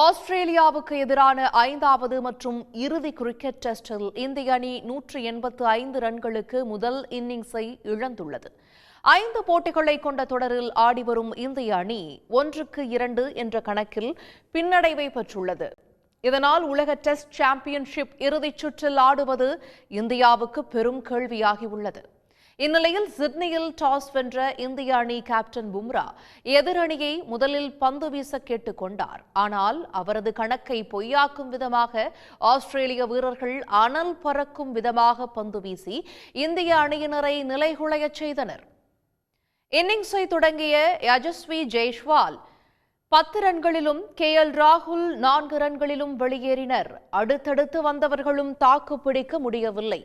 ஆஸ்திரேலியாவுக்கு எதிரான 5வது மற்றும் இறுதி கிரிக்கெட் டெஸ்டில் இந்திய அணி 185 ரன்களுக்கு முதல் இன்னிங்ஸை இழந்துள்ளது. 5 போட்டிகளை கொண்ட தொடரில் ஆடிவரும் இந்திய அணி 1-2 என்ற கணக்கில் பின்னடைவை பெற்றுள்ளது. இதனால் உலக டெஸ்ட் சாம்பியன்ஷிப் இறுதிச் சுற்றில் ஆடுவது இந்தியாவுக்கு பெரும் கேள்வியாகியுள்ளது. இந்நிலையில் சிட்னியில் டாஸ் வென்ற இந்திய அணி கேப்டன் பும்ரா எதிரணியை முதலில் பந்து வீச கேட்டுக் கொண்டார். ஆனால் அவரது கணக்கை பொய்யாக்கும் விதமாக ஆஸ்திரேலிய வீரர்கள் அனல் பறக்கும் விதமாக பந்து வீசி இந்திய அணியினரை நிலைகுலையச் செய்தனர். இன்னிங்ஸை தொடங்கிய யசஸ்வி ஜெய்ஸ்வால் 10 ரன்களிலும் ராகுல் 4 ரன்களிலும் வெளியேறினர். அடுத்தடுத்து வந்தவர்களும் தாக்கு பிடிக்க முடியவில்லை.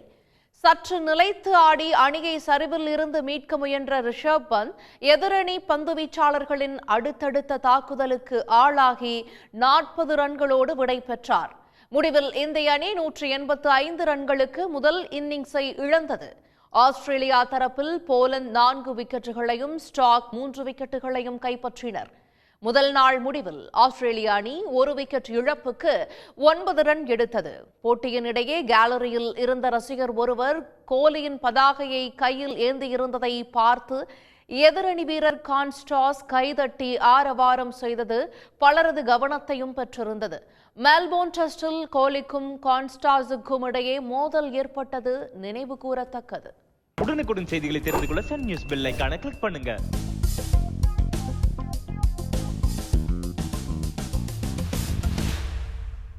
சற்று நிலைத்து ஆடி அணியை சரிவில் இருந்து மீட்க முயன்ற ரிஷப் பந்த் எதிரணி பந்து வீச்சாளர்களின் அடுத்தடுத்த தாக்குதலுக்கு ஆளாகி 40 ரன்களோடு விடை பெற்றார். முடிவில் இந்திய அணி 185 ரன்களுக்கு முதல் இன்னிங்ஸை இழந்தது. ஆஸ்திரேலியா தரப்பில் போலந்து 4 விக்கெட்டுகளையும் ஸ்டாக் 3 விக்கெட்டுகளையும் கைப்பற்றினர். முதல் நாள் முடிவில் ஆஸ்திரேலிய அணி 1 விக்கெட் இழப்புக்கு 9 ரன் எடுத்தது. போட்டியின் இடையே கேலரியில் இருந்த ரசிகர் ஒருவர் கோலியின் பதாகையை கையில் ஏந்தியிருந்ததை பார்த்து எதிரணி வீரர் கான்ஸ்டாஸ் கைதட்டி ஆரவாரம் செய்தது பலரது கவனத்தையும் பெற்றிருந்தது. மெல்போர்ன் டெஸ்டில் கோலிக்கும் கான்ஸ்டாஸுக்கும் இடையே மோதல் ஏற்பட்டது நினைவு கூறத்தக்கது. உடனுக்குடன் செய்திகளை தெரிந்து கொள்ள சன் நியூஸ் பெல் ஐகானை கிளிக் பண்ணுங்க.